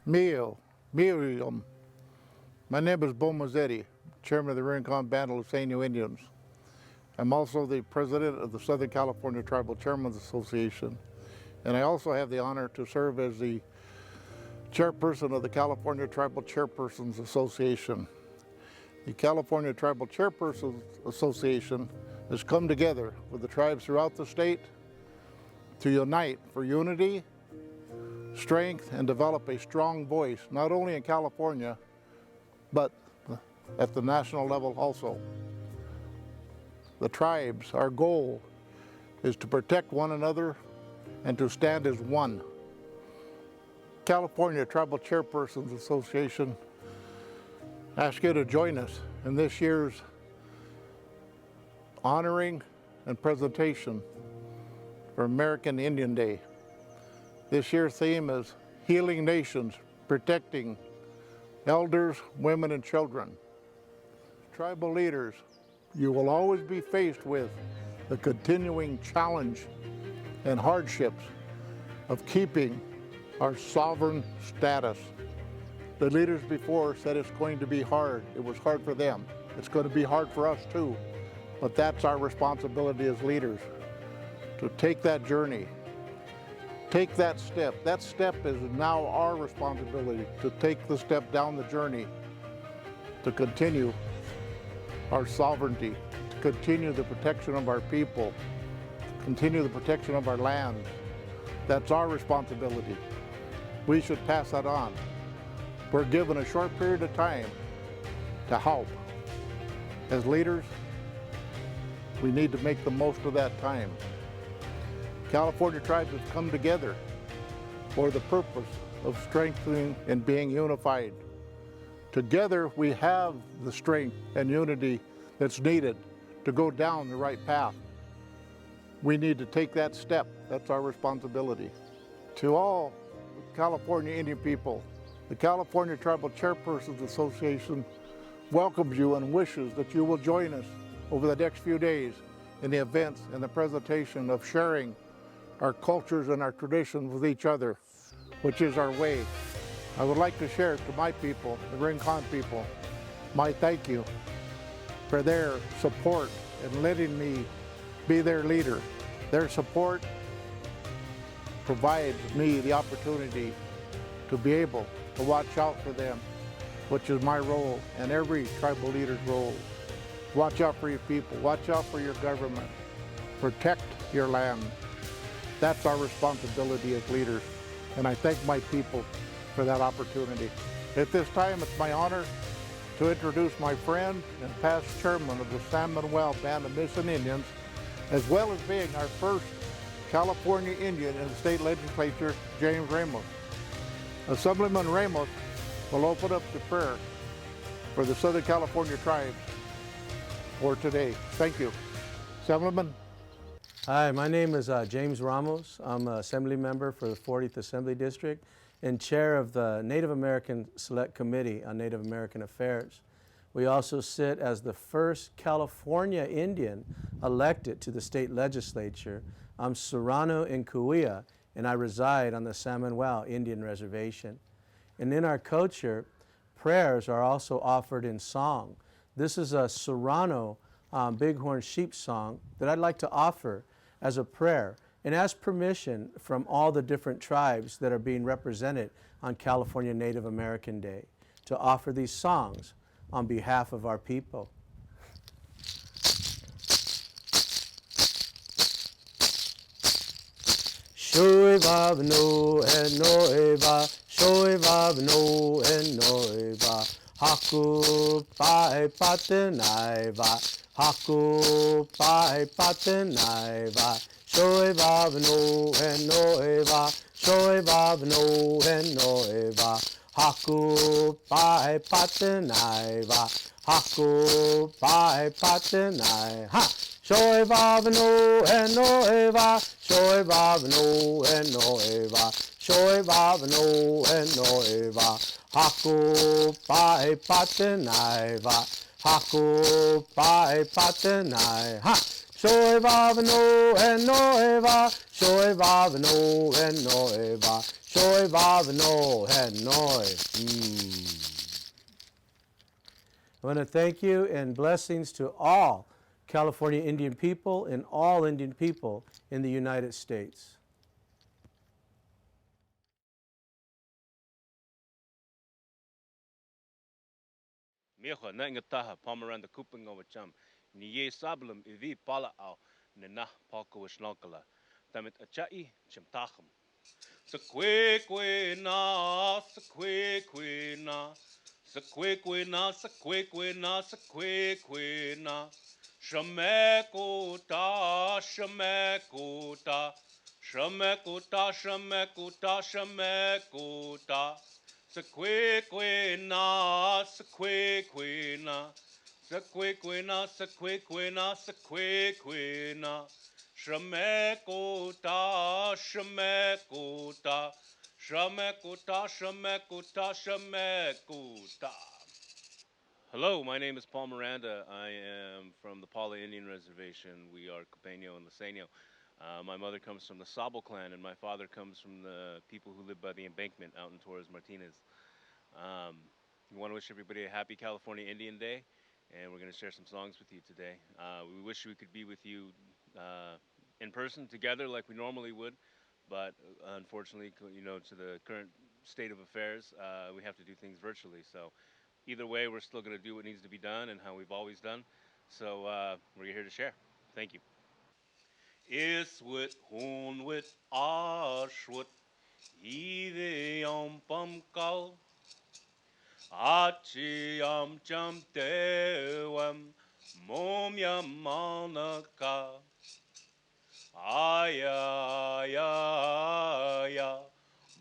Mio. My name is Bo Mazzetti, Chairman of the Rincon Band of Luiseño Indians. I'm also the President of the Southern California Tribal Chairmen's Association, and I also have the honor to serve as the Chairperson of the California Tribal Chairpersons Association. The California Tribal Chairpersons Association has come together with the tribes throughout the state to unite for unity, strength, and develop a strong voice, not only in California, but at the national level also. The tribes, our goal is to protect one another and to stand as one. California Tribal Chairpersons Association asks you to join us in this year's honoring and presentation for American Indian Day. This year's theme is Healing Nations, Protecting Elders, Women, and Children. Tribal leaders, you will always be faced with the continuing challenge and hardships of keeping our sovereign status. The leaders before said it's going to be hard. It was hard for them. It's going to be hard for us too. But that's our responsibility as leaders, to take that journey, take that step. That step is now our responsibility, to take the step down the journey, to continue our sovereignty, to continue the protection of our people, to continue the protection of our land. That's our responsibility. We should pass that on. We're given a short period of time to help. As leaders, we need to make the most of that time. California tribes have come together for the purpose of strengthening and being unified. Together, we have the strength and unity that's needed to go down the right path. We need to take that step. That's our responsibility. To all California Indian people, the California Tribal Chairpersons Association welcomes you and wishes that you will join us over the next few days in the events and the presentation of sharing our cultures and our traditions with each other, which is our way. I would like to share to my people, the Rincon people, my thank you for their support and letting me be their leader. Their support provides me the opportunity to be able to watch out for them, which is my role and every tribal leader's role. Watch out for your people, watch out for your government, protect your land. That's our responsibility as leaders, and I thank my people for that opportunity. At this time, it's my honor to introduce my friend and past chairman of the Salmon Band of Mission Indians, as well as being our first California Indian in the state legislature, James Ramos. Assemblyman Ramos will open up the prayer for the Southern California tribes for today. Thank you. Assemblyman. Hi, my name is James Ramos. I'm an Assembly member for the 40th Assembly District and chair of the Native American Select Committee on Native American Affairs. We also sit as the first California Indian elected to the state legislature. I'm Serrano in Cahuilla, and I reside on the Salmon Indian Reservation. And in our culture, prayers are also offered in song. This is a Serrano Bighorn sheep song that I'd like to offer as a prayer and ask permission from all the different tribes that are being represented on California Native American Day to offer these songs on behalf of our people. Shoiva no and noiva, shoiva no and noiva, haku pai patenaiva, haku pai patenaiva, shoiva no and noiva, shoiva no and noiva, haku pai patenaiva, haku pai patenai, ha! Shoiva no and noiva, shoiva no and noiva, shoiva no and noiva, haku pai patenaiva, haku pai patenai, ha! Shoy vavano and noeva, shoy vavano and noeva, shoy vavano and noi. I want to thank you and blessings to all California Indian people and all Indian people in the United States. Mecha na ngataha Pomeranda kuping over chum. Ni ye sablum ivi pala au nena pako wishnokala. Damit achai chimtachum. Sequeque na, sequeque na, sequeque na, sequeque na, sequeque na. Shamekuta, shamekuta, shamekuta, shamekuta, shamekuta. Sequeque na, sequeque na, sequeque na, sequeque na, sequeque na. Shamekuta, shamekuta, shamekuta, shamekuta, shamekuta. Hello, my name is Paul Miranda. I am from the Paula Indian Reservation. We are Copeño and Liceño. My mother comes from the Sabo clan, and my father comes from the people who live by the embankment out in Torres Martinez. We want to wish everybody a happy California Indian Day, and we're going to share some songs with you today. We wish we could be with you in person together like we normally would, but unfortunately, to the current state of affairs, we have to do things virtually. So either way, we're still going to do what needs to be done and how we've always done. So we're here to share. Thank you. Iswit hunwit ashwit ide pumkal achi cham dewam mom yamanaka aya ya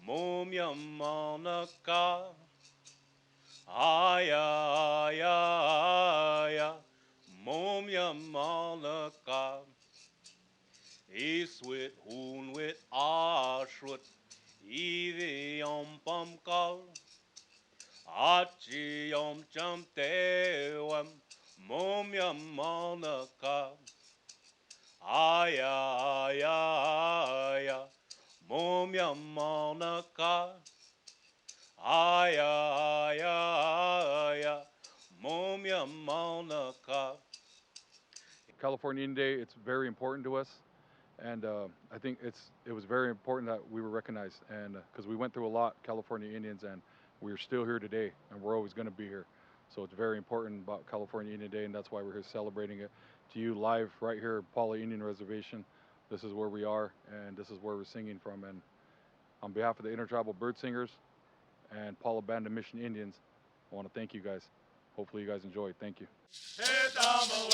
mom yamanaka aya ya mom yamanaka Iswit hunwit ashwit ide pumkal Achi cham dewam mom yamanaka aya mom yamanaka aya mom yamanaka. California Indian Day, it's very important to us, and I think it was very important that we were recognized, and because we went through a lot, California Indians, and we're still here today, and we're always going to be here. So it's very important about California Indian Day, and that's why we're here celebrating it to you live right here at Paula Indian Reservation. This is where we are, and this is where we're singing from. And on behalf of the Intertribal Bird Singers and Paula Band of Mission Indians, I want to thank you guys. Hopefully you guys enjoy. Thank you. Etamo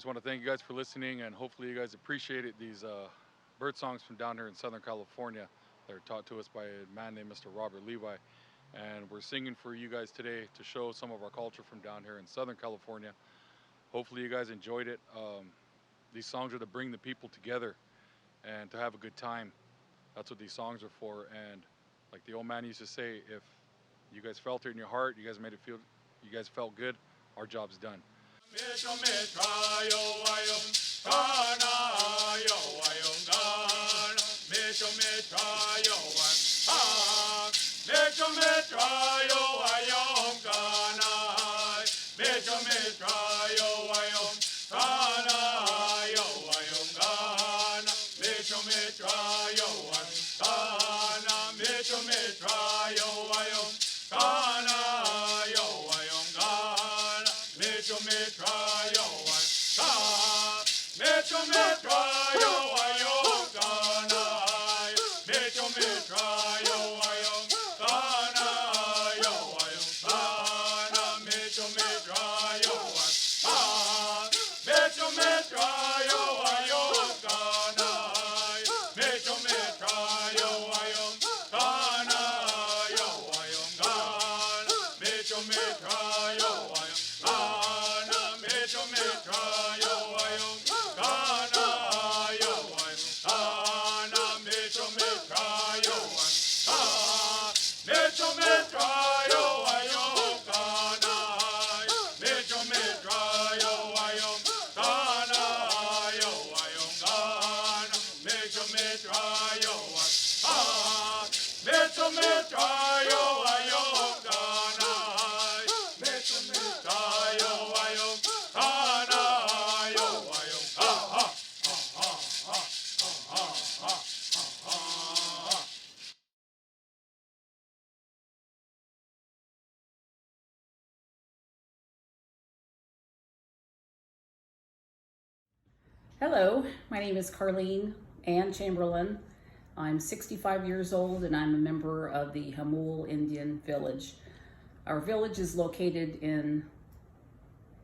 want to thank you guys for listening, and hopefully you guys appreciated these bird songs from down here in Southern California. They're taught to us by a man named Mr. Robert Levi. And we're singing for you guys today to show some of our culture from down here in Southern California. Hopefully you guys enjoyed it. These songs are to bring the people together and to have a good time. That's what these songs are for. And like the old man used to say, if you guys felt it in your heart, you guys made it feel, you guys felt good, our job's done. Hello, my name is Charlene Ann Chamberlain. I'm 65 years old and I'm a member of the Jamul Indian Village. Our village is located in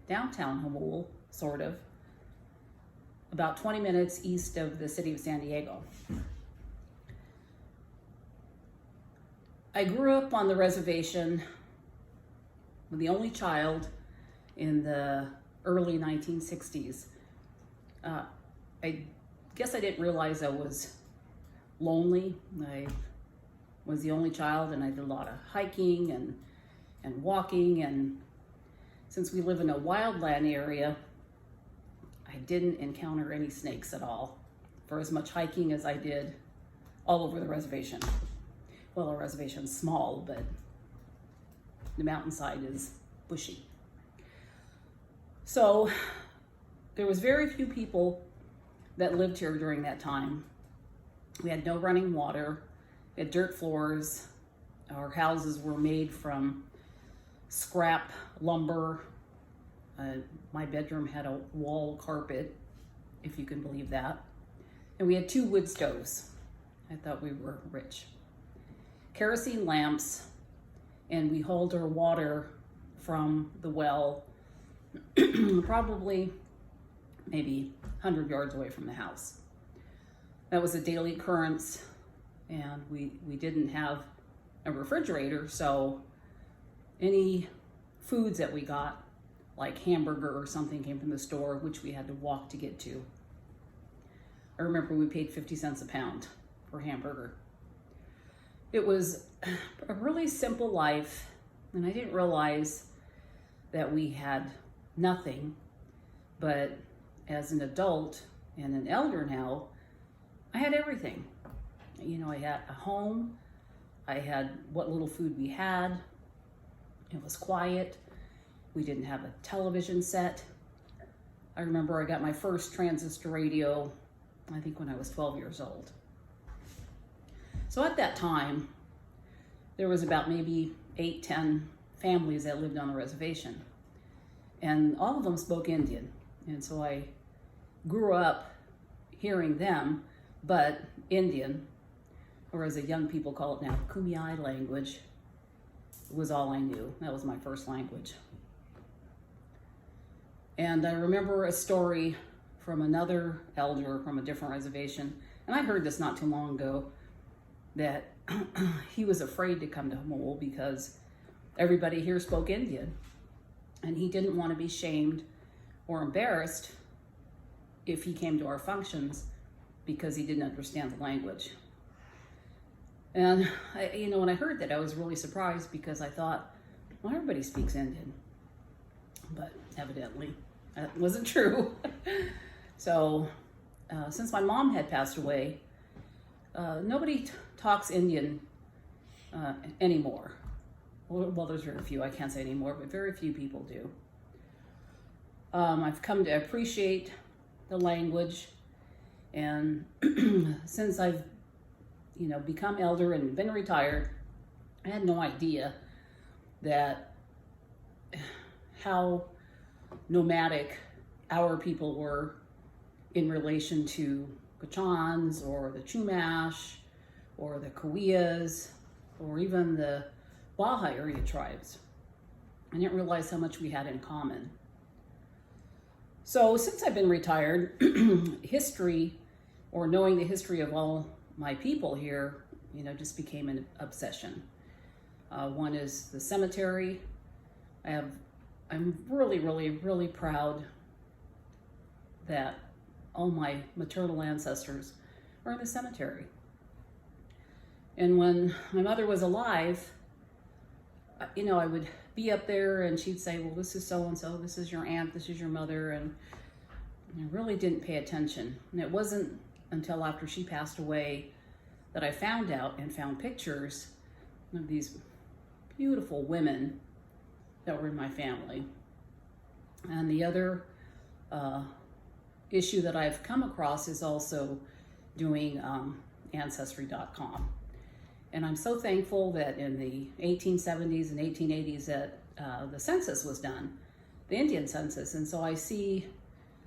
downtown Jamul, sort of, about 20 minutes east of the city of San Diego. I grew up on the reservation, the only child in the early 1960s. I guess I didn't realize I was lonely. I was the only child and I did a lot of hiking and walking, and since we live in a wildland area, I didn't encounter any snakes at all for as much hiking as I did all over the reservation. Well, the reservation's small, but the mountainside is bushy. So there was very few people that lived here during that time. We had no running water, we had dirt floors, our houses were made from scrap lumber. My bedroom had a wall carpet, if you can believe that. And we had 2 wood stoves. I thought we were rich. Kerosene lamps, and we hauled our water from the well probably maybe 100 yards away from the house. That was a daily occurrence, and we didn't have a refrigerator, so any foods that we got, like hamburger or something, came from the store, which we had to walk to get to. I remember we paid 50 cents a pound for hamburger. It was a really simple life, and I didn't realize that we had nothing, but as an adult and an elder now, I had everything. You know, I had a home, I had what little food we had, it was quiet, we didn't have a television set. I remember I got my first transistor radio, I think when I was 12 years old. So at that time, there was about maybe 8-10 families that lived on the reservation, and all of them spoke Indian. And so I grew up hearing them, but Indian, or as the young people call it now, Kumeyaay language, was all I knew. That was my first language. And I remember a story from another elder from a different reservation, and I heard this not too long ago, that he was afraid to come to Jamul because everybody here spoke Indian, and he didn't want to be shamed or embarrassed if he came to our functions because he didn't understand the language. And when I heard that, I was really surprised because I thought, well, everybody speaks Indian, but evidently that wasn't true. So since my mom had passed away, nobody talks Indian anymore. Well, there's very few, I can't say anymore, but very few people do. I've come to appreciate the language, and since I've become elder and been retired, I had no idea that how nomadic our people were in relation to Gachans or the Chumash or the Kauias or even the Baja area tribes. I didn't realize how much we had in common. So since I've been retired, history, or knowing the history of all my people here, just became an obsession. One is the cemetery. I'm really, really, really proud that all my maternal ancestors are in the cemetery. And when my mother was alive, I would be up there and she'd say, well, this is so-and-so, this is your aunt, this is your mother, and I really didn't pay attention. And it wasn't until after she passed away that I found out and found pictures of these beautiful women that were in my family. And the other issue that I've come across is also doing Ancestry.com. And I'm so thankful that in the 1870s and 1880s that the census was done, the Indian census. And so I see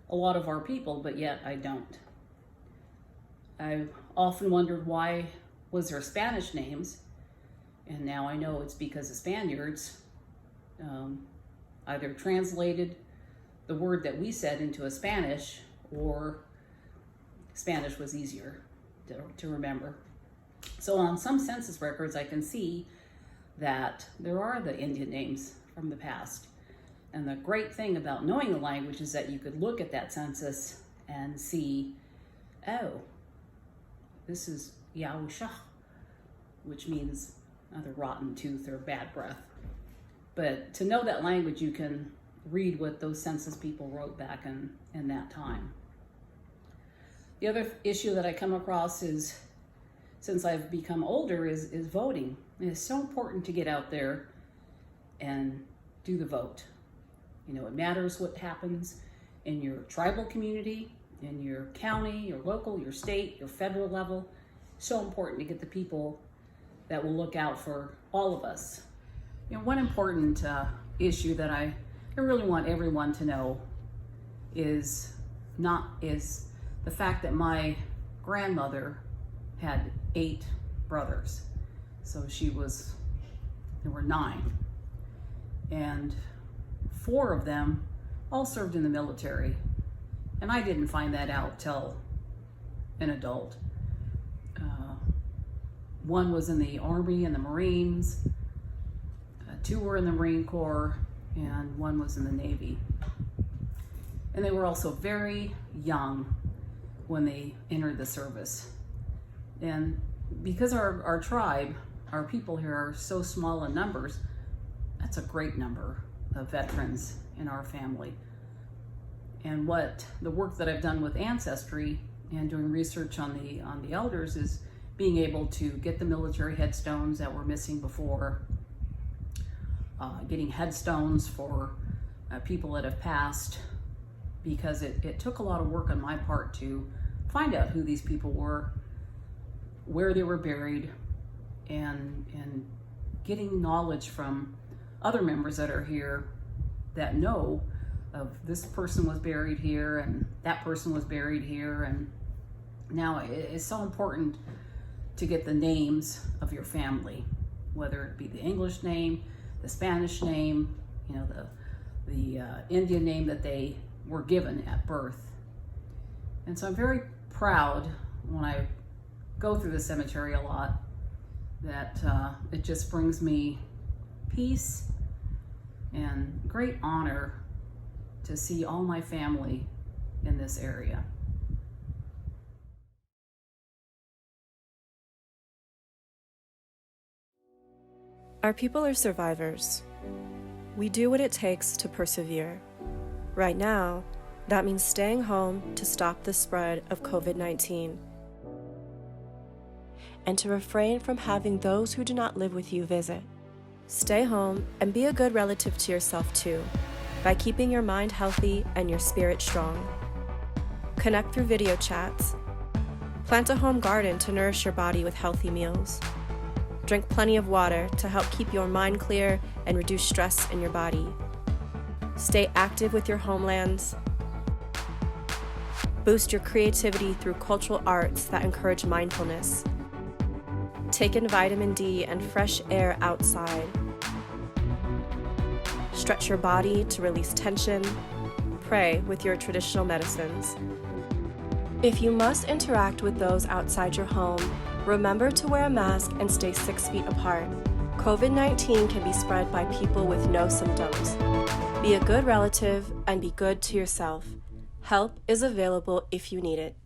a lot of our people, but yet I don't. I've often wondered why was there Spanish names, and now I know it's because the Spaniards either translated the word that we said into a Spanish, or Spanish was easier to remember. So on some census records, I can see that there are the Indian names from the past. And the great thing about knowing the language is that you could look at that census and see, oh, this is Yahushah, which means either rotten tooth or bad breath. But to know that language, you can read what those census people wrote back in that time. The other issue that I come across is, since I've become older, is voting. And it's so important to get out there and do the vote. It matters what happens in your tribal community, in your county, your local, your state, your federal level. So important to get the people that will look out for all of us. One important issue that I really want everyone to know is the fact that my grandmother had 8 brothers. So there were 9. And 4 of them all served in the military. And I didn't find that out till an adult. 1 was in the Army and the Marines, 2 were in the Marine Corps, and 1 was in the Navy. And they were also very young when they entered the service. And because our tribe, our people here are so small in numbers, that's a great number of veterans in our family. And the work that I've done with Ancestry and doing research on the elders is being able to get the military headstones that were missing before, getting headstones for people that have passed, because it took a lot of work on my part to find out who these people were, where they were buried, and getting knowledge from other members that are here that know of this person was buried here and that person was buried here. And now it's so important to get the names of your family, whether it be the English name, the Spanish name, Indian name that they were given at birth. And so I'm very proud when I go through the cemetery a lot that it just brings me peace and great honor to see all my family in this area. Our people are survivors. We do what it takes to persevere. Right now, that means staying home to stop the spread of COVID-19 and to refrain from having those who do not live with you visit. Stay home and be a good relative to yourself too, by keeping your mind healthy and your spirit strong. Connect through video chats. Plant a home garden to nourish your body with healthy meals. Drink plenty of water to help keep your mind clear and reduce stress in your body. Stay active with your homelands. Boost your creativity through cultural arts that encourage mindfulness. Take in vitamin D and fresh air outside. Stretch your body to release tension. Pray with your traditional medicines. If you must interact with those outside your home, remember to wear a mask and stay 6 feet apart. COVID-19 can be spread by people with no symptoms. Be a good relative and be good to yourself. Help is available if you need it.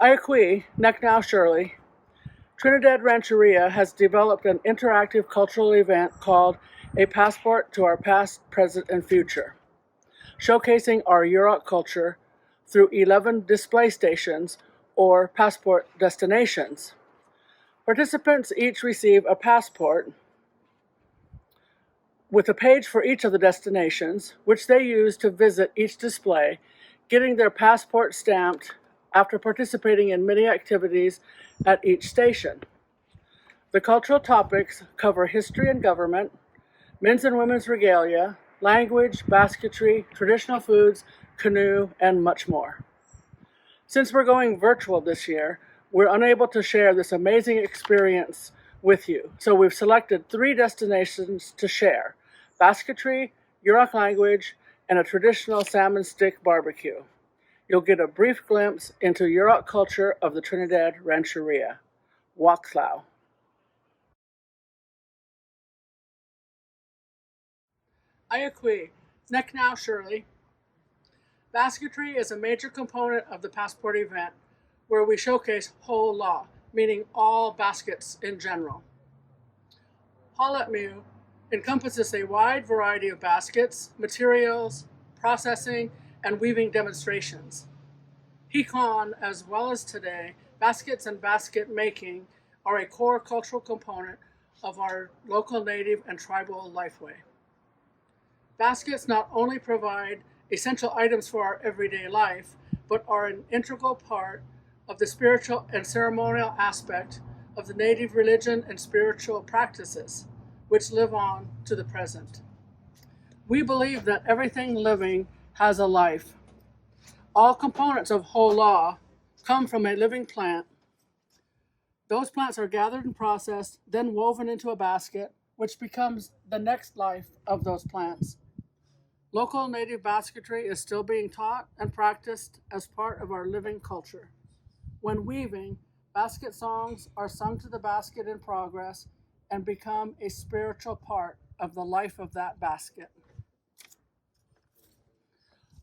Iaqui, Neck Now Shirley, Trinidad Rancheria has developed an interactive cultural event called A Passport to Our Past, Present, and Future, showcasing our Yurok culture through 11 display stations or passport destinations. Participants each receive a passport with a page for each of the destinations, which they use to visit each display, getting their passport stamped after participating in many activities at each station. The cultural topics cover history and government, men's and women's regalia, language, basketry, traditional foods, canoe, and much more. Since we're going virtual this year, we're unable to share this amazing experience with you. So we've selected 3 destinations to share: basketry, Yurok language, and a traditional salmon stick barbecue. You'll get a brief glimpse into Yurok culture of the Trinidad Rancheria. Waklau. Iaqui, Neck Now Shirley. Basketry is a major component of the passport event, where we showcase whole law, meaning all baskets in general. Halatmu encompasses a wide variety of baskets, materials, processing, and weaving demonstrations. Pecan, as well as today, baskets and basket making are a core cultural component of our local native and tribal lifeway. Baskets not only provide essential items for our everyday life, but are an integral part of the spiritual and ceremonial aspect of the native religion and spiritual practices, which live on to the present. We believe that everything living has a life. All components of whole law come from a living plant. Those plants are gathered and processed, then woven into a basket, which becomes the next life of those plants. Local native basketry is still being taught and practiced as part of our living culture. When weaving, basket songs are sung to the basket in progress and become a spiritual part of the life of that basket.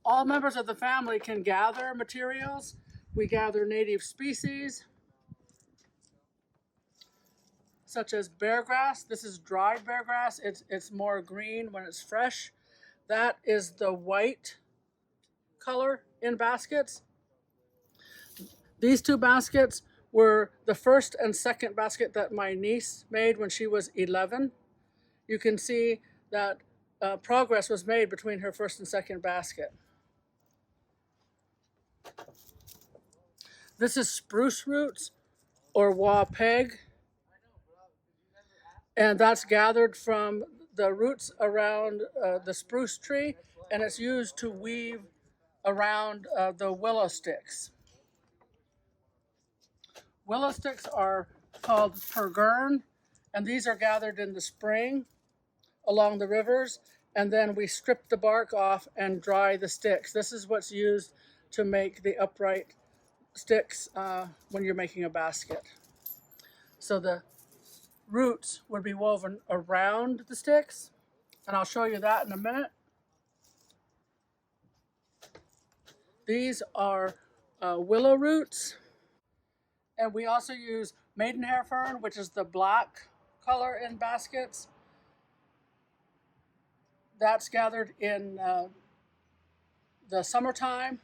All members of the family can gather materials. We gather native species, such as bear grass. This is dried bear grass. It's more green when it's fresh. That is the white color in baskets. These 2 baskets were the first and second basket that my niece made when she was 11. You can see that progress was made between her first and second basket. This is spruce roots or wah peg, and that's gathered from the roots around the spruce tree, and it's used to weave around the willow sticks. Willow sticks are called pergern, and these are gathered in the spring along the rivers, and then we strip the bark off and dry the sticks. This is what's used to make the upright sticks when you're making a basket. So the roots would be woven around the sticks, and I'll show you that in a minute. These are willow roots, and we also use maidenhair fern, which is the black color in baskets. That's gathered in the summertime,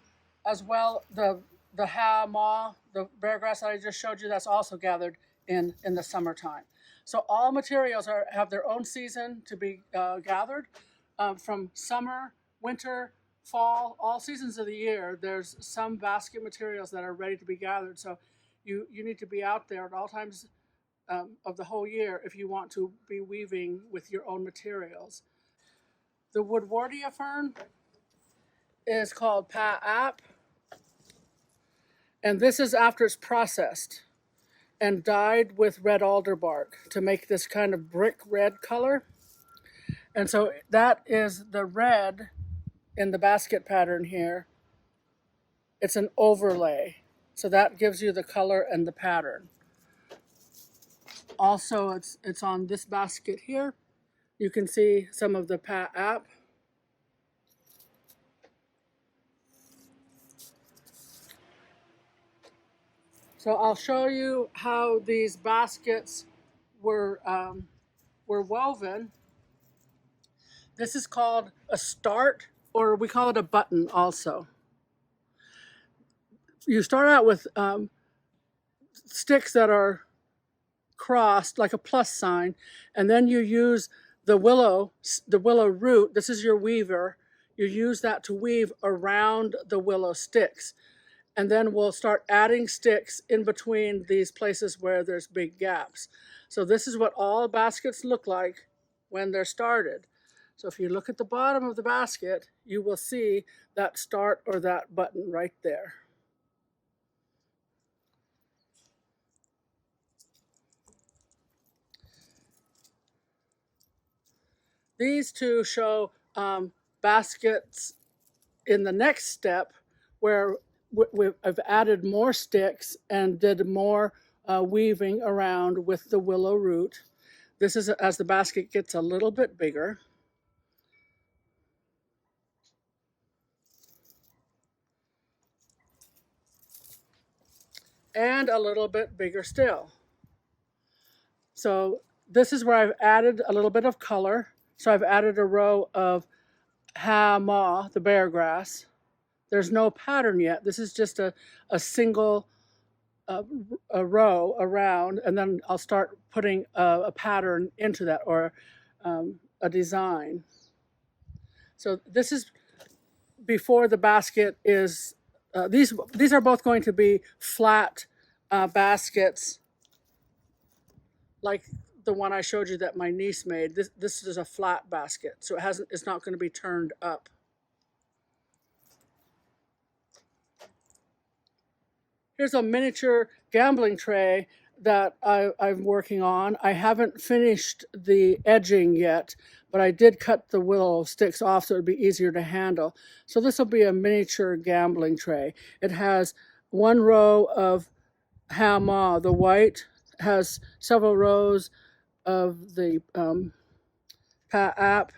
as well the ha-maw, the bear grass that I just showed you, that's also gathered in the summertime. So all materials have their own season to be gathered. From summer, winter, fall, all seasons of the year, there's some basket materials that are ready to be gathered. So you need to be out there at all times of the whole year if you want to be weaving with your own materials. The woodwardia fern is called pa-ap, and this is after it's processed and dyed with red alder bark to make this kind of brick red color. And so that is the red in the basket pattern here. It's an overlay, so that gives you the color and the pattern. Also, it's on this basket here. You can see some of the pa-ap. So I'll show you how these baskets were woven. This is called a start, or we call it a button also. You start out with sticks that are crossed like a plus sign, and then you use the willow root. This is your weaver. You use that to weave around the willow sticks. And then we'll start adding sticks in between these places where there's big gaps. So this is what all baskets look like when they're started. So if you look at the bottom of the basket, you will see that start or that button right there. These two show baskets in the next step where I've added more sticks and did more weaving around with the willow root. This is as the basket gets a little bit bigger. And a little bit bigger still. So this is where I've added a little bit of color. So I've added a row of ha-maw, the bear grass. There's no pattern yet. This is just a single a row around, and then I'll start putting a pattern into that, or a design. So this is before the basket is, these are both going to be flat baskets like the one I showed you that my niece made. This is a flat basket, so it's not going to be turned up. Here's a miniature gambling tray that I'm working on. I haven't finished the edging yet, but I did cut the willow sticks off so it would be easier to handle. So this will be a miniature gambling tray. It has one row of ha-maw. The white has several rows of the pa-ap,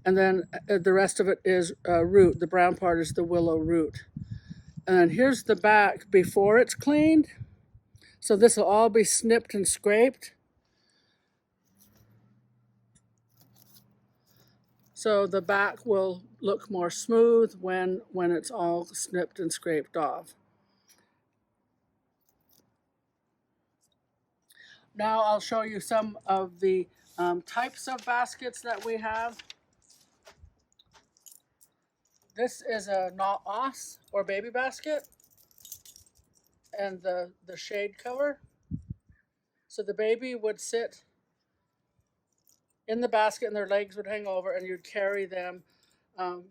and then the rest of it is root. The brown part is the willow root. And here's the back before it's cleaned. So this will all be snipped and scraped. So the back will look more smooth when it's all snipped and scraped off. Now I'll show you some of the types of baskets that we have. This is a na'os, or baby basket, and the shade cover. So the baby would sit in the basket, and their legs would hang over, and you'd carry them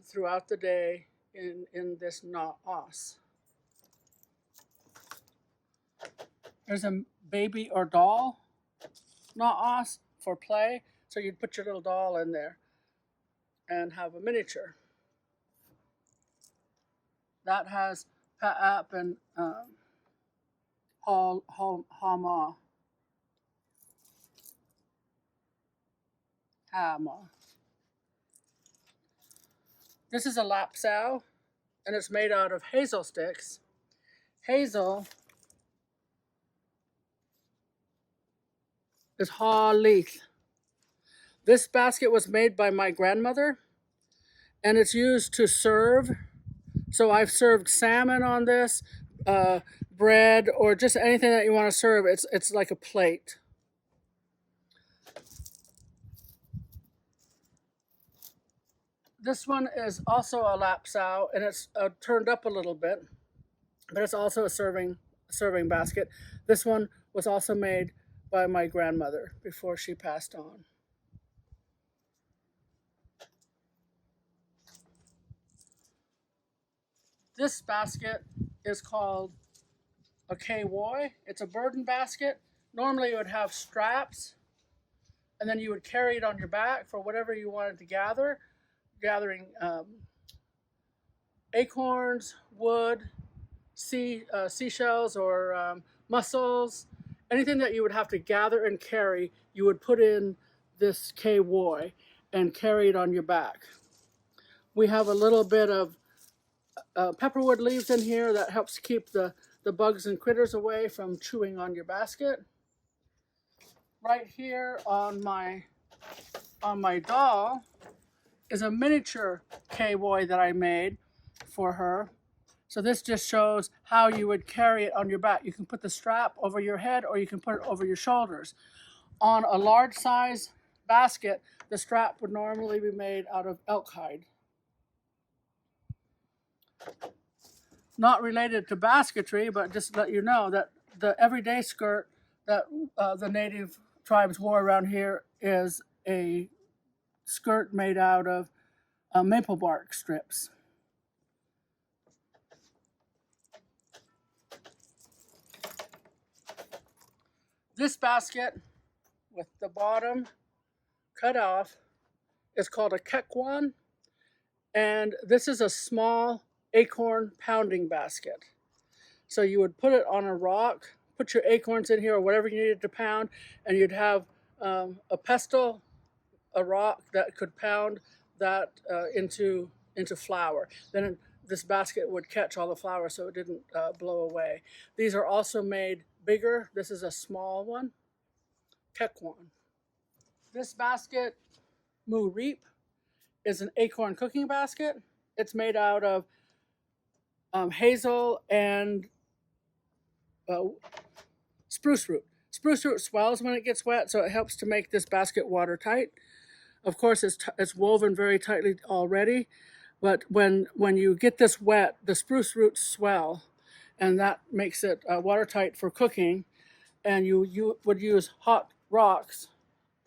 throughout the day in this na'as. There's a baby or doll na'as for play, so you'd put your little doll in there and have a miniature. That has pa'ap and hama. This is a lapsao, and it's made out of hazel sticks. Hazel is ha-leith. This basket was made by my grandmother, and it's used to serve. So I've served salmon on this, bread, or just anything that you want to serve. It's like a plate. This one is also a lapsao, and it's turned up a little bit, but it's also a serving basket. This one was also made by my grandmother before she passed on. This basket is called a kawoi. It's a burden basket. Normally it would have straps, and then you would carry it on your back for whatever you wanted to gather, gathering acorns, wood, seashells, or mussels. Anything that you would have to gather and carry, you would put in this kawoi and carry it on your back. We have a little bit of pepperwood leaves in here that helps keep the bugs and critters away from chewing on your basket. Right here on my doll is a miniature kawoi that I made for her. So this just shows how you would carry it on your back. You can put the strap over your head, or you can put it over your shoulders. On a large size basket, the strap would normally be made out of elk hide. Not related to basketry, but just to let you know that the everyday skirt that the native tribes wore around here is a skirt made out of maple bark strips. This basket with the bottom cut off is called a Sycuan, and this is a small acorn pounding basket. So you would put it on a rock, put your acorns in here or whatever you needed to pound, and you'd have a pestle, a rock that could pound that into flour. Then this basket would catch all the flour so it didn't blow away. These are also made bigger. This is a small one, Sycuan. This basket, mu reap, is an acorn cooking basket. It's made out of hazel and spruce root. Spruce root swells when it gets wet, so it helps to make this basket watertight. Of course, it's woven very tightly already, but when you get this wet, the spruce roots swell, and that makes it watertight for cooking. And you would use hot rocks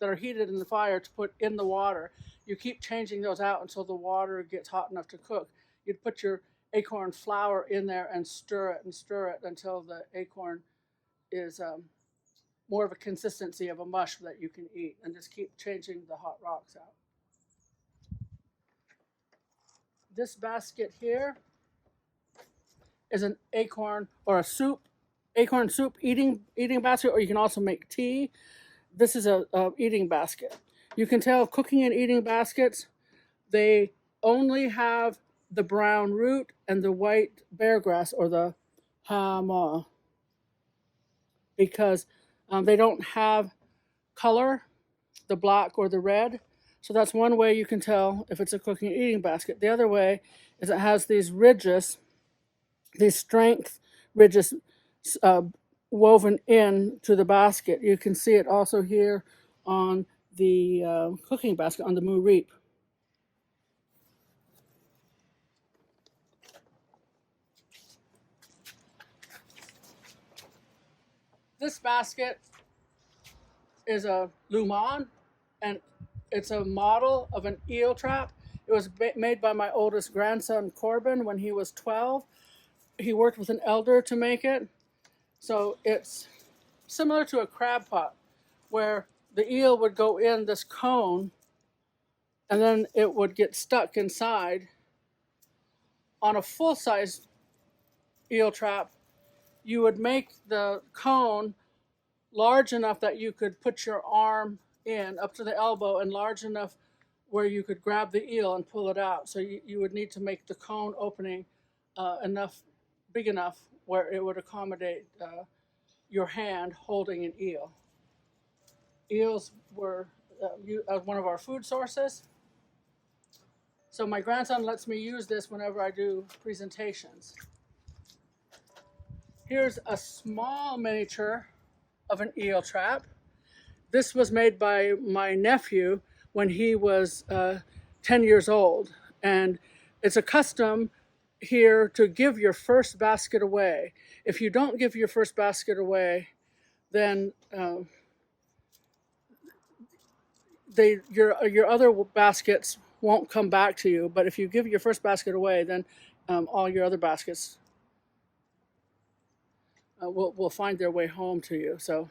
that are heated in the fire to put in the water. You keep changing those out until the water gets hot enough to cook. You'd put your acorn flour in there and stir it until the acorn is more of a consistency of a mush that you can eat, and just keep changing the hot rocks out. This basket here is an acorn or a acorn soup eating basket, or you can also make tea. This is a eating basket. You can tell cooking and eating baskets, they only have the brown root and the white bear grass, or the hama, because they don't have color, the black or the red. So that's one way you can tell if it's a cooking and eating basket. The other way is it has these ridges, these strength ridges woven in to the basket. You can see it also here on the cooking basket, on the mu reap. This basket is a luman, and It's a model of an eel trap. It was made by my oldest grandson, Corbin, when he was 12. He worked with an elder to make it. So it's similar to a crab pot, where the eel would go in this cone and then it would get stuck inside. On a full-size eel trap, you would make the cone large enough that you could put your arm in up to the elbow, and large enough where you could grab the eel and pull it out. So you would need to make the cone opening big enough where it would accommodate your hand holding an eel. Eels were one of our food sources. So my grandson lets me use this whenever I do presentations. Here's a small miniature of an eel trap. This was made by my nephew when he was 10 years old. And it's a custom here to give your first basket away. If you don't give your first basket away, then your other baskets won't come back to you. But if you give your first basket away, then all your other baskets will find their way home to you. So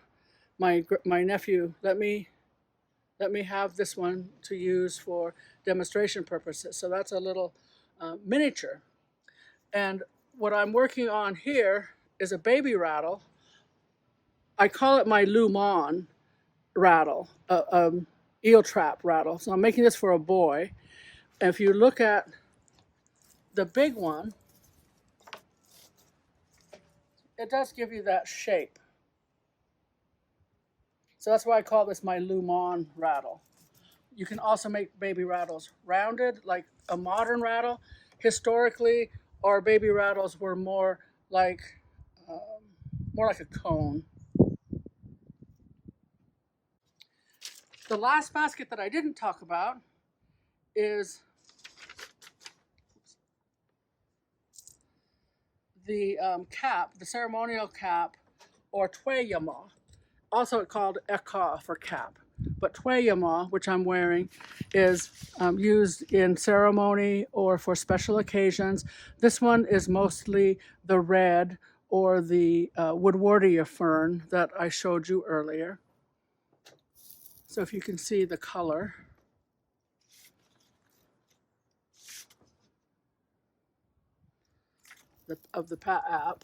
my nephew let me have this one to use for demonstration purposes. So that's a little miniature. And what I'm working on here is a baby rattle. I call it my Lumon rattle, eel trap rattle. So I'm making this for a boy. And if you look at the big one, it does give you that shape. So that's why I call this my Lumon rattle. You can also make baby rattles rounded, like a modern rattle. Historically, our baby rattles were more like a cone. The last basket that I didn't talk about is the cap, the ceremonial cap, or tweyama, also called eka for cap. But tweyama, which I'm wearing, is used in ceremony or for special occasions. This one is mostly the red or the woodwardia fern that I showed you earlier. So if you can see the color. Of the app.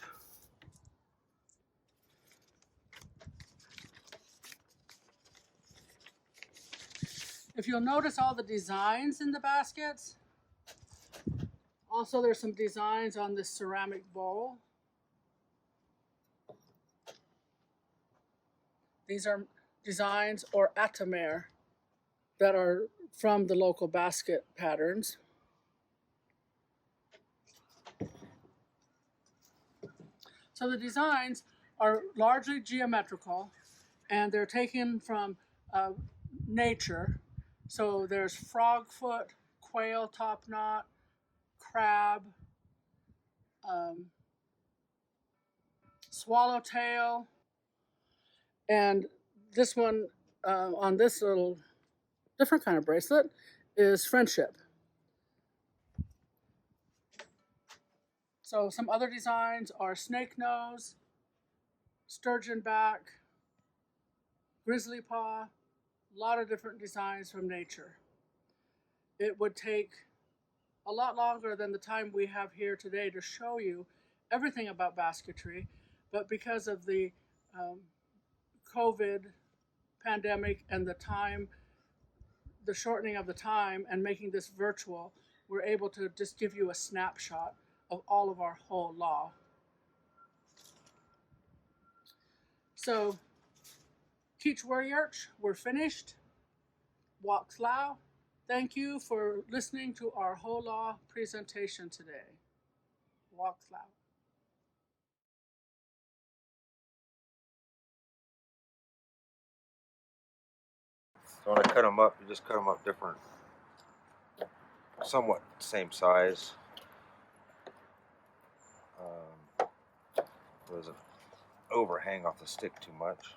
If you'll notice all the designs in the baskets, also there's some designs on this ceramic bowl. These are designs or atamere that are from the local basket patterns. So the designs are largely geometrical, and they're taken from nature. So there's frogfoot, quail topknot, crab, swallowtail, and this one on this little different kind of bracelet is friendship. So some other designs are snake nose, sturgeon back, grizzly paw, a lot of different designs from nature. It would take a lot longer than the time we have here today to show you everything about basketry, but because of the COVID pandemic and the shortening of the time and making this virtual, we're able to just give you a snapshot of all of our whole law. So, Keech Warriorch, we're finished. Wak Lao, thank you for listening to our whole law presentation today. Wak Lao. So when I cut them up, you just cut them up different, somewhat same size. There doesn't overhang off the stick too much.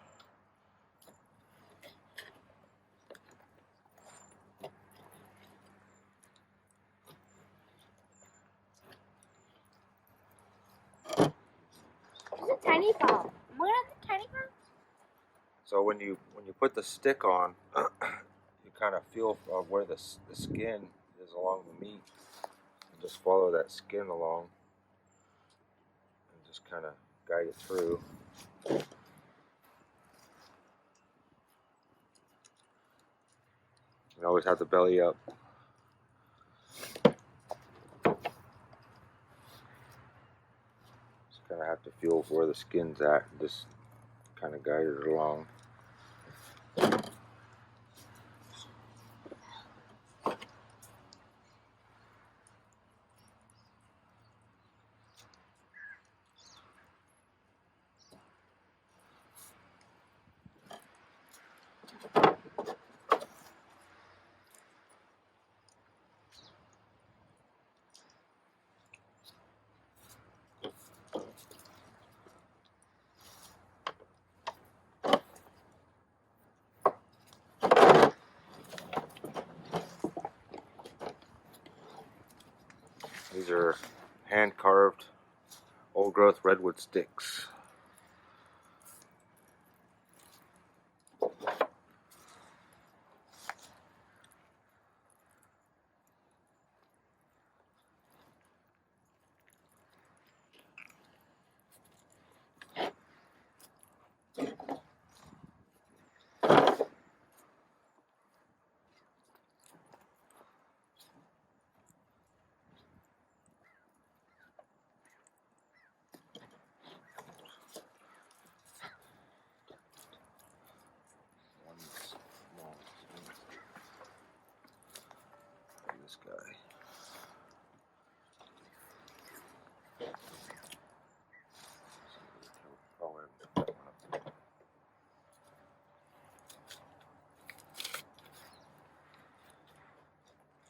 tiny palm. What are the tiny palms? So when you put the stick on, you kind of feel where the skin is along the meat. And just follow that skin along and just kind of guide it through. You always have the belly up. Just kind of have to feel where the skin's at and just kind of guide it along. These are hand-carved old-growth redwood sticks. This guy.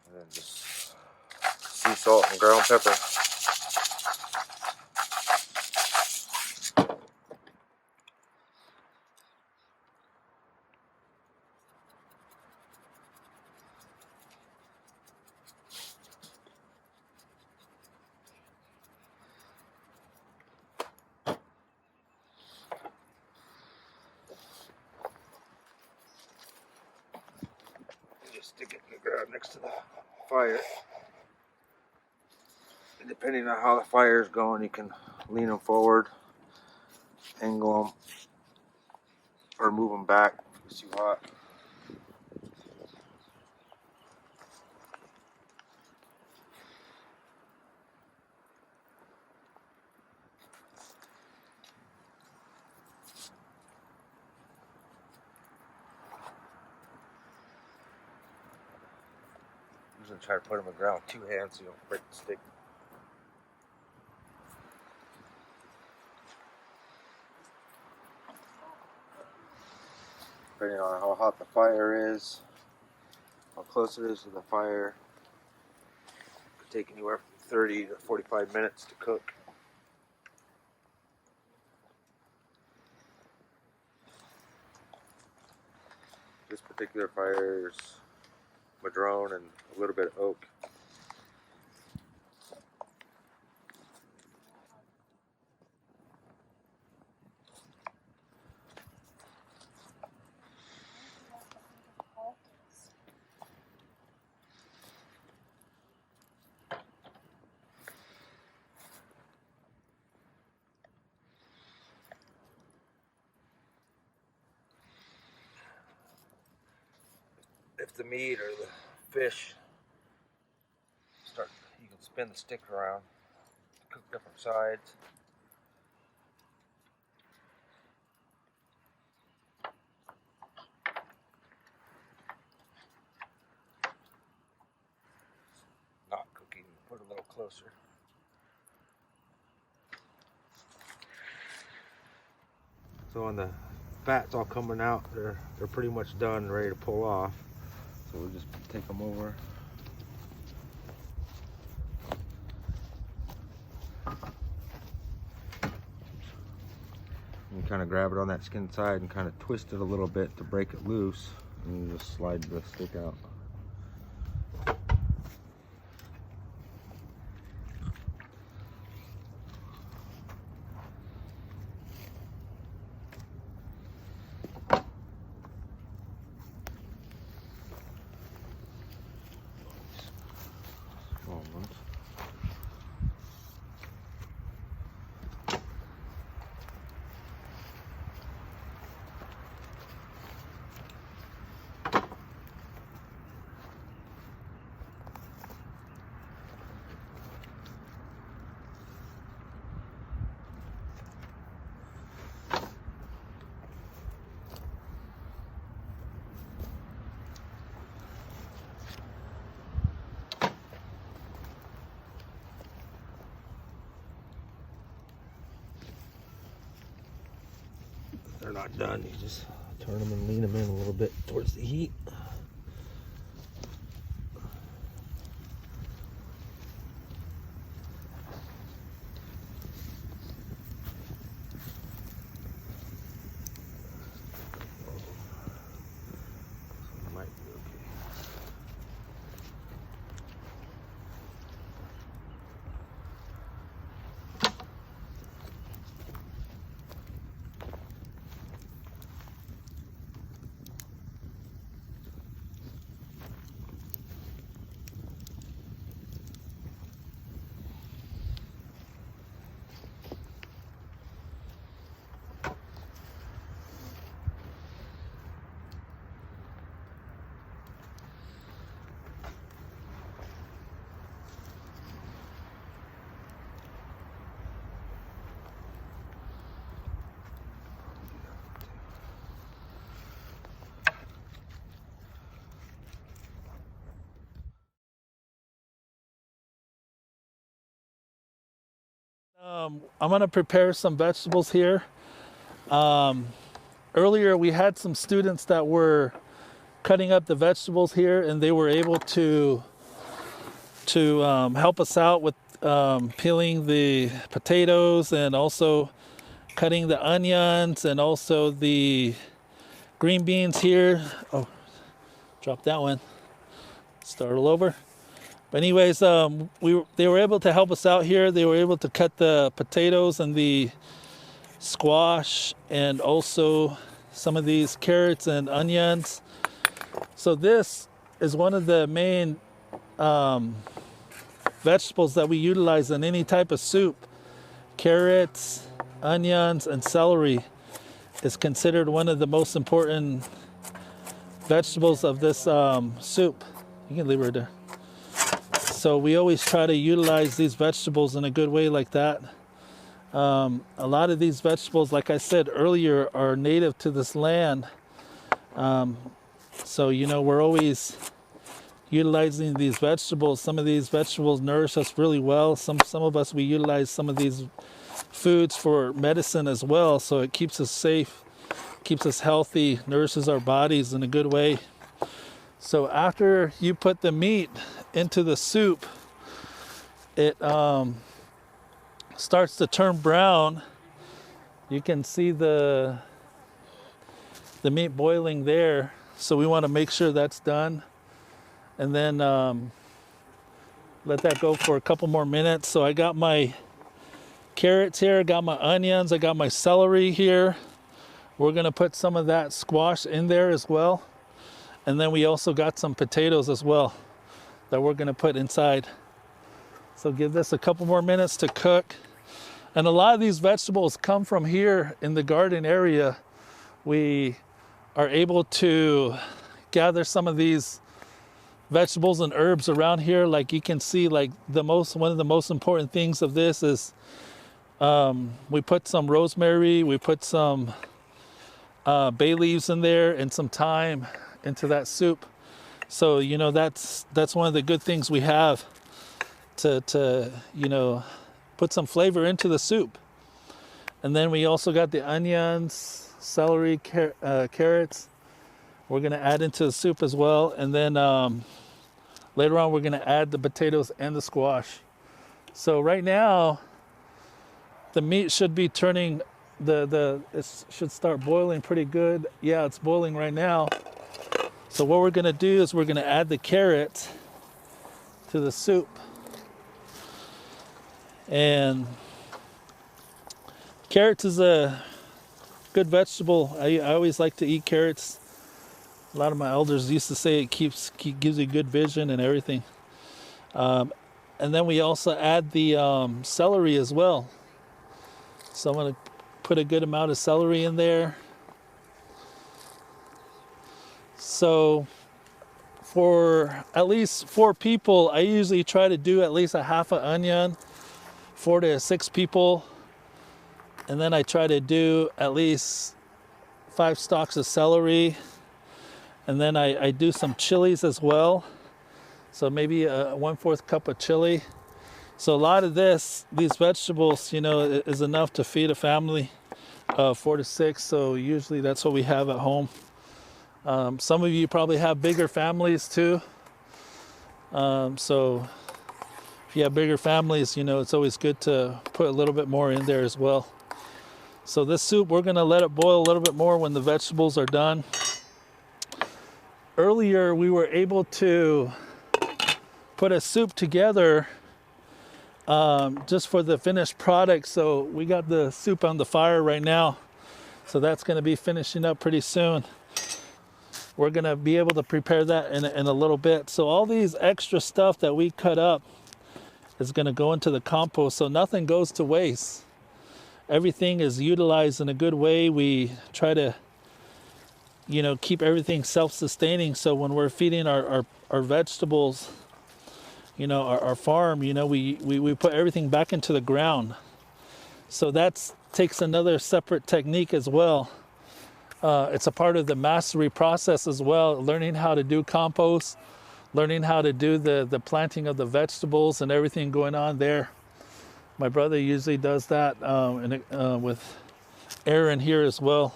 And then just sea salt and ground pepper. Just stick it in the ground next to the fire. And depending on how the fire is going, you can lean them forward, angle them, or move them back if it's too hot. Usually try to put them in the ground with 2 hands so you don't break the stick. Depending on how hot the fire is, how close it is to the fire, it could take anywhere from 30 to 45 minutes to cook. This particular fire is madrone and a little bit of oak. If the meat or the fish you can spin the stick around, cook different sides. Not cooking, put it a little closer. So when the fat's all coming out, they're pretty much done, ready to pull off. So we'll just take them over. And kind of grab it on that skin side and kind of twist it a little bit to break it loose, and you just slide the stick out. they're not done, you just turn them and lean them in a little bit towards the heat. Might be okay. I'm going to prepare some vegetables here. Earlier we had some students that were cutting up the vegetables here, and they were able to help us out with peeling the potatoes and also cutting the onions and also the green beans here. Oh, dropped that one. Start all over. But anyways, they were able to help us out here. They were able to cut the potatoes and the squash and also some of these carrots and onions. So this is one of the main vegetables that we utilize in any type of soup. Carrots, onions, and celery is considered one of the most important vegetables of this soup. You can leave it right there. So we always try to utilize these vegetables in a good way like that. A lot of these vegetables, like I said earlier, are native to this land. So, you know, we're always utilizing these vegetables. Some of these vegetables nourish us really well. Some of us, we utilize some of these foods for medicine as well. So it keeps us safe, keeps us healthy, nourishes our bodies in a good way. So after you put the meat into the soup, it starts to turn brown. You can see the meat boiling there. So we want to make sure that's done. And then let that go for a couple more minutes. So I got my carrots here, I got my onions, I got my celery here. We're going to put some of that squash in there as well. And then we also got some potatoes as well that we're going to put inside. So give this a couple more minutes to cook. And a lot of these vegetables come from here in the garden area. We are able to gather some of these vegetables and herbs around here. Like you can see, like one of the most important things of this is we put some rosemary, we put some bay leaves in there and some thyme into that soup. So, you know, that's one of the good things we have to you know, put some flavor into the soup. And then we also got the onions, celery, carrots. We're going to add into the soup as well. And then later on, we're going to add the potatoes and the squash. So right now, the meat should be turning, it should start boiling pretty good. Yeah, it's boiling right now. So what we're going to do is we're going to add the carrots to the soup. And carrots is a good vegetable. I always like to eat carrots. A lot of my elders used to say it gives you good vision and everything. And then we also add the celery as well. So I'm going to put a good amount of celery in there. So for at least 4 people, I usually try to do at least a half an onion, 4 to 6 people. And then I try to do at least 5 stalks of celery. And then I do some chilies as well. So maybe a 1/4 cup of chili. So a lot of these vegetables, you know, is enough to feed a family. 4 to 6, so usually that's what we have at home. Some of you probably have bigger families too. So if you have bigger families, you know, it's always good to put a little bit more in there as well. So this soup, we're gonna let it boil a little bit more when the vegetables are done. Earlier, we were able to put a soup together just for the finished product. So we got the soup on the fire right now. So that's gonna be finishing up pretty soon. We're gonna be able to prepare that in a little bit. So all these extra stuff that we cut up is gonna go into the compost, so nothing goes to waste. Everything is utilized in a good way. We try to, you know, keep everything self-sustaining. So when we're feeding our vegetables, you know, our farm, you know, we put everything back into the ground. So that takes another separate technique as well. It's a part of the mastery process as well, learning how to do compost, learning how to do the planting of the vegetables and everything going on there. My brother usually does that with Aaron here as well.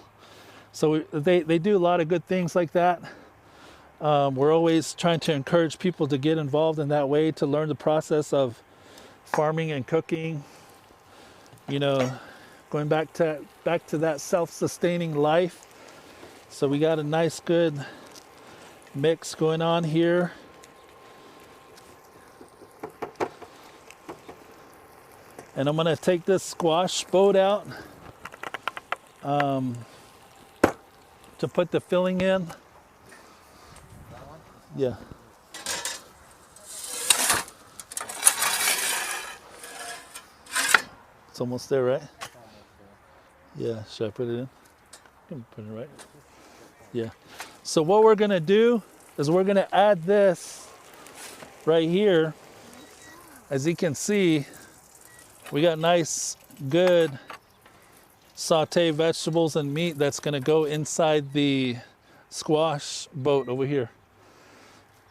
So they do a lot of good things like that. We're always trying to encourage people to get involved in that way, to learn the process of farming and cooking, you know, going back to that self-sustaining life. So we got a nice good mix going on here. And I'm gonna take this squash boat out to put the filling in. Yeah. It's almost there, right? Yeah, should I put it in? You can put it right. Yeah. So what we're gonna do is we're gonna add this right here. As you can see, we got nice, good sauteed vegetables and meat that's gonna go inside the squash boat over here.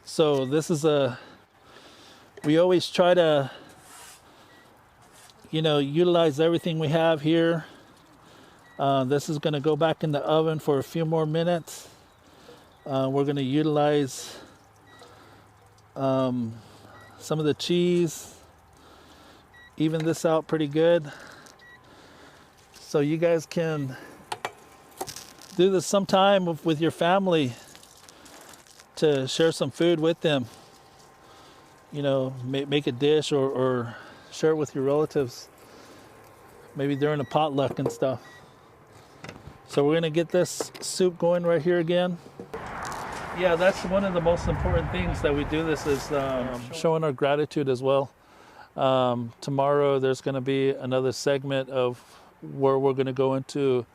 So this is we always try to, you know, utilize everything we have here. This is gonna go back in the oven for a few more minutes. We're gonna utilize some of the cheese, even this out pretty good. So you guys can do this sometime with your family to share some food with them. You know, make a dish or share it with your relatives, maybe during a potluck and stuff. So we're gonna get this soup going right here again. Yeah, that's one of the most important things that we do. This is showing our gratitude as well. Tomorrow there's gonna be another segment of where we're gonna go into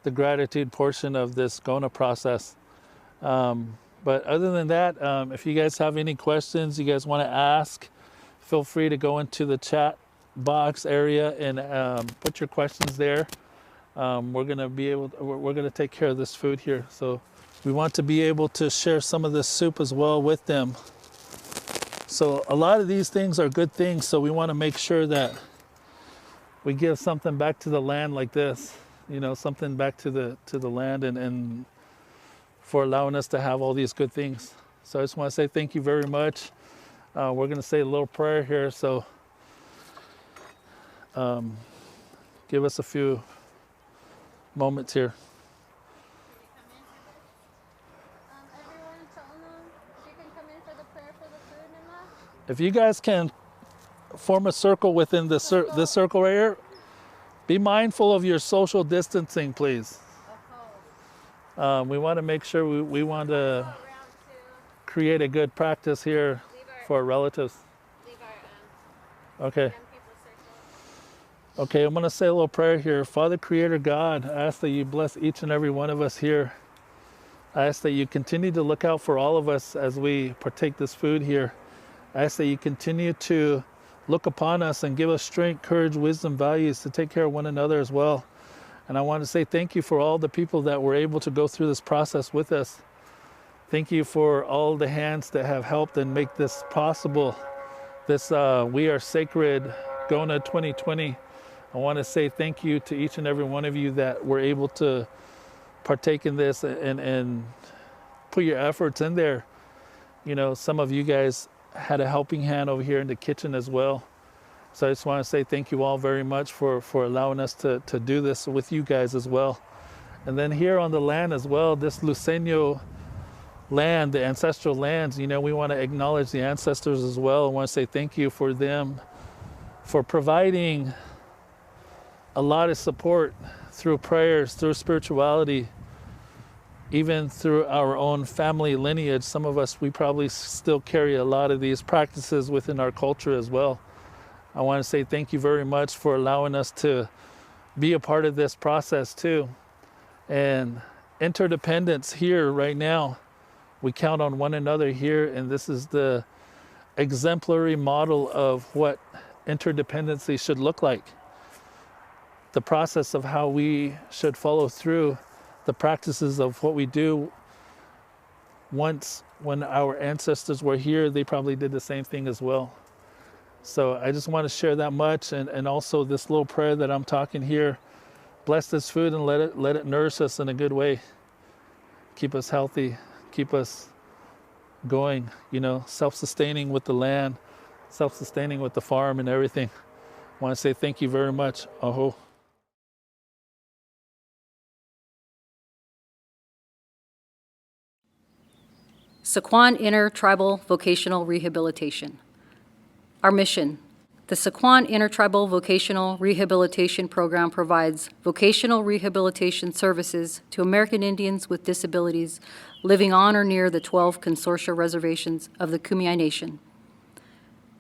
the gratitude portion of this GONA process. But other than that, if you guys have any questions you guys wanna ask, feel free to go into the chat box area and put your questions there. We're gonna take care of this food here. So we want to be able to share some of this soup as well with them. So a lot of these things are good things. So we want to make sure that we give something back to the land like this, you know, something back to the land and for allowing us to have all these good things. So I just want to say thank you very much. We're going to say a little prayer here. So give us a few moments here. If you guys can form a circle within this circle right here, be mindful of your social distancing, please. We want to make sure we want to create a good practice here for our relatives. Okay. Okay, I'm going to say a little prayer here. Father, Creator God, I ask that you bless each and every one of us here. I ask that you continue to look out for all of us as we partake this food here. I ask that you continue to look upon us and give us strength, courage, wisdom, values to take care of one another as well. And I want to say thank you for all the people that were able to go through this process with us. Thank you for all the hands that have helped and make this possible. This We Are Sacred GONA 2020 I want to say thank you to each and every one of you that were able to partake in this and put your efforts in there. You know, some of you guys had a helping hand over here in the kitchen as well. So I just want to say thank you all very much for allowing us to do this with you guys as well. And then here on the land as well, this Luceño land, the ancestral lands, you know, we want to acknowledge the ancestors as well. I want to say thank you for them, for providing a lot of support through prayers, through spirituality, even through our own family lineage. Some of us, we probably still carry a lot of these practices within our culture as well. I want to say thank you very much for allowing us to be a part of this process too. And interdependence here right now, we count on one another here, and this is the exemplary model of what interdependency should look like. The process of how we should follow through the practices of what we do. Once, when our ancestors were here, they probably did the same thing as well. So I just want to share that much, and also this little prayer that I'm talking here. Bless this food and let it nourish us in a good way. Keep us healthy, keep us going, you know, self-sustaining with the land, self-sustaining with the farm and everything. I want to say thank you very much. Aho. Sycuan Intertribal Vocational Rehabilitation. Our mission: the Sycuan Intertribal Vocational Rehabilitation Program provides vocational rehabilitation services to American Indians with disabilities living on or near the 12 consortia reservations of the Kumeyaay Nation.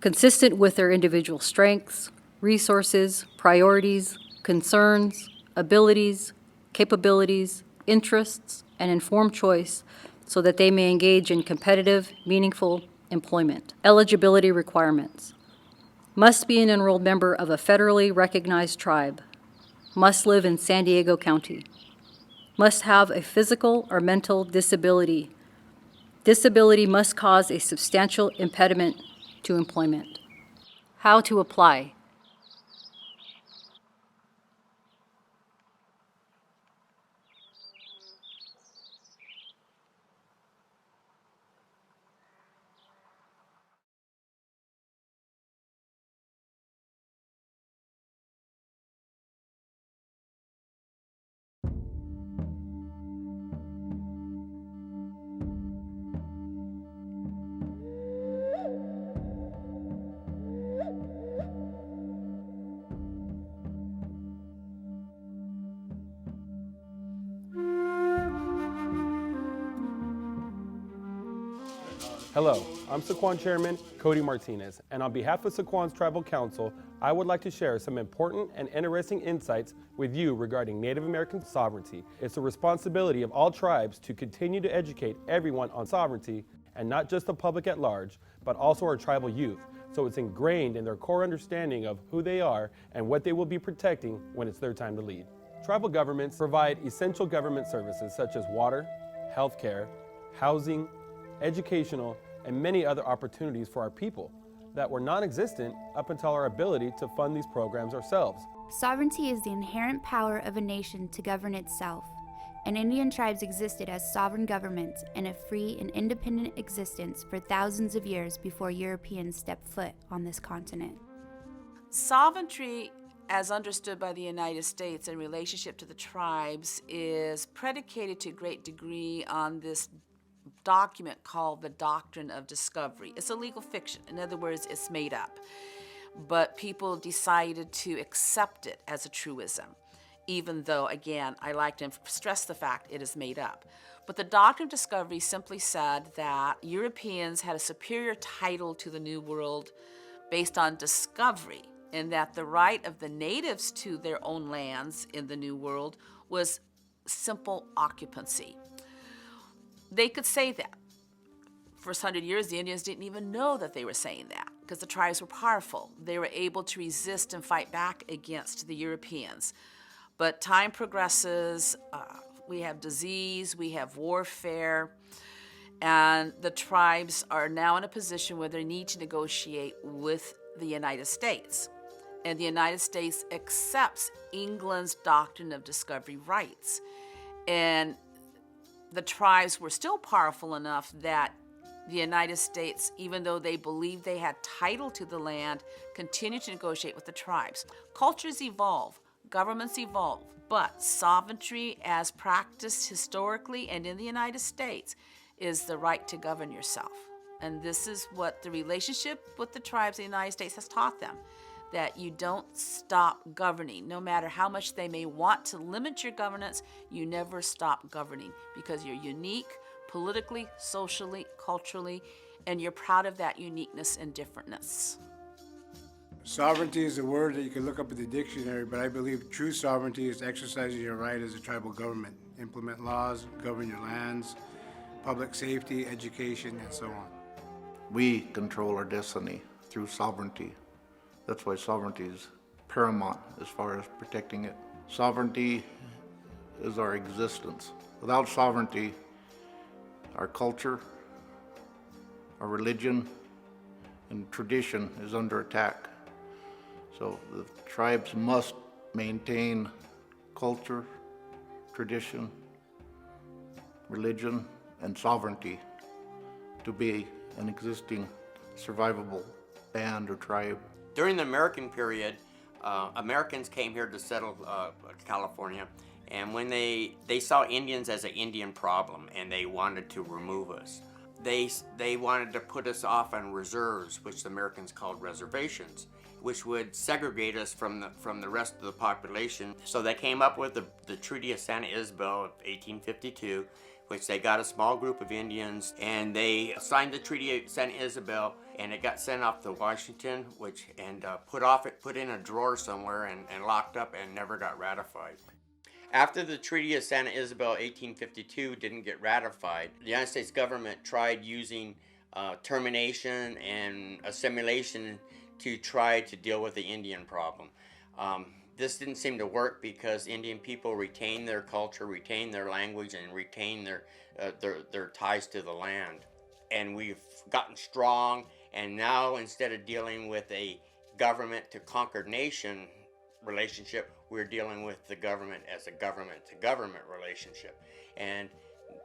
Consistent with their individual strengths, resources, priorities, concerns, abilities, capabilities, interests, and informed choice, so that they may engage in competitive, meaningful employment. Eligibility requirements: must be an enrolled member of a federally recognized tribe, must live in San Diego County, must have a physical or mental disability. Disability must cause a substantial impediment to employment. How to apply: Hello, I'm Sycuan Chairman Cody Martinez, and on behalf of Sycuan's Tribal Council, I would like to share some important and interesting insights with you regarding Native American sovereignty. It's the responsibility of all tribes to continue to educate everyone on sovereignty, and not just the public at large, but also our tribal youth, so it's ingrained in their core understanding of who they are and what they will be protecting when it's their time to lead. Tribal governments provide essential government services such as water, healthcare, housing, educational, and many other opportunities for our people that were non-existent up until our ability to fund these programs ourselves. Sovereignty is the inherent power of a nation to govern itself, and Indian tribes existed as sovereign governments in a free and independent existence for thousands of years before Europeans stepped foot on this continent. Sovereignty, as understood by the United States in relationship to the tribes, is predicated to a great degree on this document called the Doctrine of Discovery. It's a legal fiction. In other words, it's made up. But people decided to accept it as a truism, even though, again, I like to stress the fact it is made up. But the Doctrine of Discovery simply said that Europeans had a superior title to the New World based on discovery, and that the right of the natives to their own lands in the New World was simple occupancy. They could say that. For 100 years, the Indians didn't even know that they were saying that because the tribes were powerful. They were able to resist and fight back against the Europeans. But time progresses, we have disease, we have warfare, and the tribes are now in a position where they need to negotiate with the United States. and the United States accepts England's doctrine of discovery rights. And the tribes were still powerful enough that the United States, even though they believed they had title to the land, continued to negotiate with the tribes. Cultures evolve, governments evolve, but sovereignty as practiced historically and in the United States is the right to govern yourself. And this is what the relationship with the tribes in the United States has taught them, that you don't stop governing. No matter how much they may want to limit your governance, you never stop governing because you're unique politically, socially, culturally, and you're proud of that uniqueness and differentness. Sovereignty is a word that you can look up in the dictionary, but I believe true sovereignty is exercising your right as a tribal government, implement laws, govern your lands, public safety, education, and so on. We control our destiny through sovereignty. That's why sovereignty is paramount as far as protecting it. Sovereignty is our existence. Without sovereignty, our culture, our religion, and tradition is under attack. So the tribes must maintain culture, tradition, religion, and sovereignty to be an existing survivable band or tribe. During the American period, Americans came here to settle California, and when they saw Indians as an Indian problem and they wanted to remove us. They wanted to put us off on reserves, which the Americans called reservations, which would segregate us from the rest of the population. So they came up with the Treaty of Santa Isabel of 1852, which they got a small group of Indians, and they signed the Treaty of Santa Isabel, and it got sent off to Washington, put in a drawer somewhere and locked up and never got ratified. After the Treaty of Santa Isabel 1852 didn't get ratified, the United States government tried using termination and assimilation to try to deal with the Indian problem. This didn't seem to work because Indian people retain their culture, retain their language, and retain their ties to the land. And we've gotten strong, and now instead of dealing with a government to conquered nation relationship, we're dealing with the government as a government to government relationship. And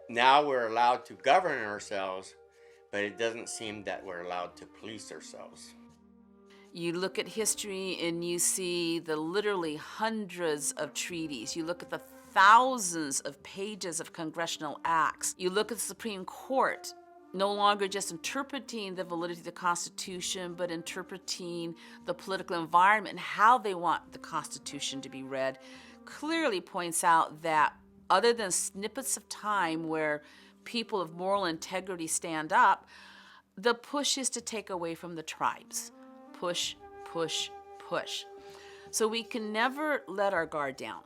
now we're allowed to govern ourselves, but it doesn't seem that we're allowed to police ourselves. You look at history and you see the literally hundreds of treaties. You look at the thousands of pages of congressional acts. You look at the Supreme Court, no longer just interpreting the validity of the Constitution, but interpreting the political environment and how they want the Constitution to be read, clearly points out that other than snippets of time where people of moral integrity stand up, the push is to take away from the tribes. Push, push, push. So we can never let our guard down.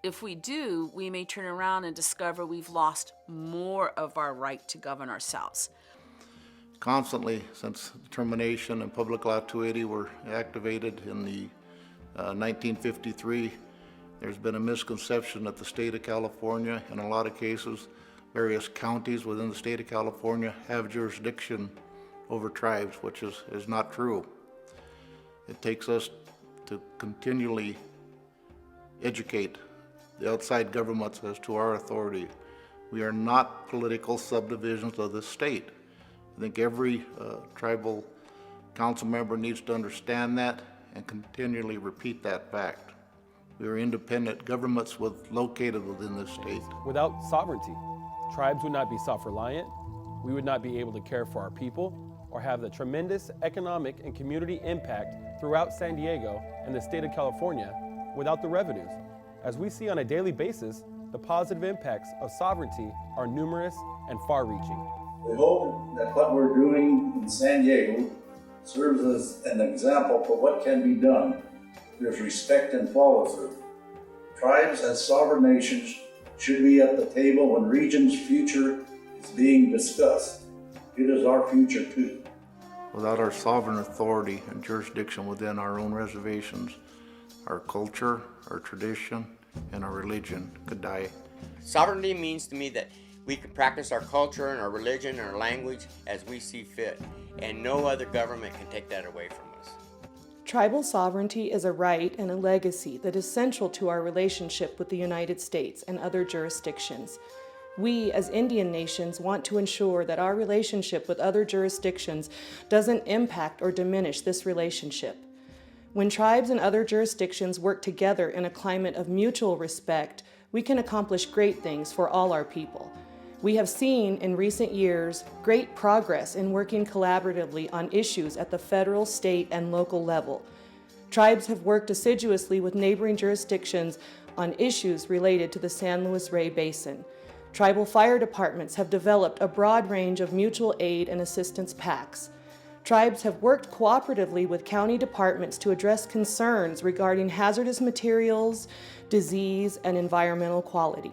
If we do, we may turn around and discover we've lost more of our right to govern ourselves. Constantly, since termination and Public Law 280 were activated in the 1953, there's been a misconception that the state of California, in a lot of cases, various counties within the state of California have jurisdiction over tribes, which is not true. It takes us to continually educate the outside governments as to our authority. We are not political subdivisions of the state. I think every tribal council member needs to understand that and continually repeat that fact. We are independent governments located within this state. Without sovereignty, tribes would not be self-reliant, we would not be able to care for our people, or have the tremendous economic and community impact throughout San Diego and the state of California without the revenues. As we see on a daily basis, the positive impacts of sovereignty are numerous and far-reaching. We hope that what we're doing in San Diego serves as an example for what can be done. There's respect and follow-through. Tribes as sovereign nations should be at the table when region's future is being discussed. It is our future too. Without our sovereign authority and jurisdiction within our own reservations, our culture, our tradition, and our religion could die. Sovereignty means to me that we can practice our culture and our religion and our language as we see fit, and no other government can take that away from us. Tribal sovereignty is a right and a legacy that is central to our relationship with the United States and other jurisdictions. We, as Indian nations, want to ensure that our relationship with other jurisdictions doesn't impact or diminish this relationship. When tribes and other jurisdictions work together in a climate of mutual respect, we can accomplish great things for all our people. We have seen in recent years great progress in working collaboratively on issues at the federal, state, and local level. Tribes have worked assiduously with neighboring jurisdictions on issues related to the San Luis Rey Basin. Tribal fire departments have developed a broad range of mutual aid and assistance pacts. Tribes have worked cooperatively with county departments to address concerns regarding hazardous materials, disease, and environmental quality.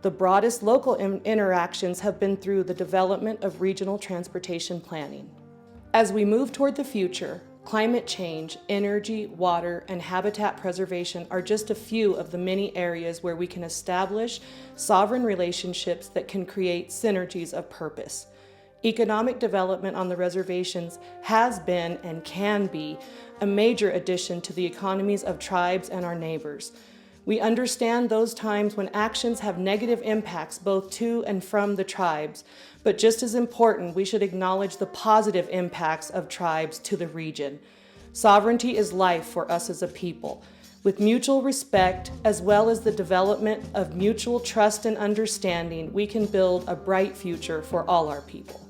The broadest local interactions have been through the development of regional transportation planning. As we move toward the future, climate change, energy, water, and habitat preservation are just a few of the many areas where we can establish sovereign relationships that can create synergies of purpose. Economic development on the reservations has been and can be a major addition to the economies of tribes and our neighbors. We understand those times when actions have negative impacts both to and from the tribes, but just as important, we should acknowledge the positive impacts of tribes to the region. Sovereignty is life for us as a people. With mutual respect, as well as the development of mutual trust and understanding, we can build a bright future for all our people.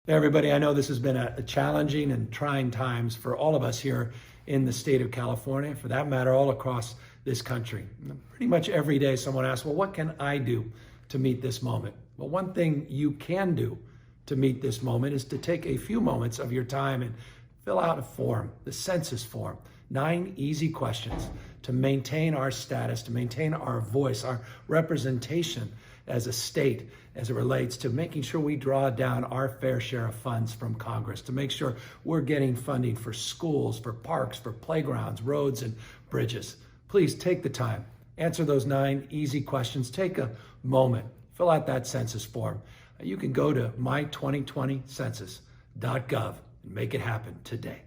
Everybody, I know this has been a challenging and trying times for all of us here in the state of California, for that matter, all across this country. Pretty much every day someone asks, well, what can I do to meet this moment? Well, one thing you can do to meet this moment is to take a few moments of your time and fill out a form, the census form. 9 easy questions to maintain our status, to maintain our voice, our representation as a state as it relates to making sure we draw down our fair share of funds from Congress, to make sure we're getting funding for schools, for parks, for playgrounds, roads, and bridges. Please take the time, answer those 9 easy questions, take a moment, fill out that census form. You can go to my2020census.gov and make it happen today.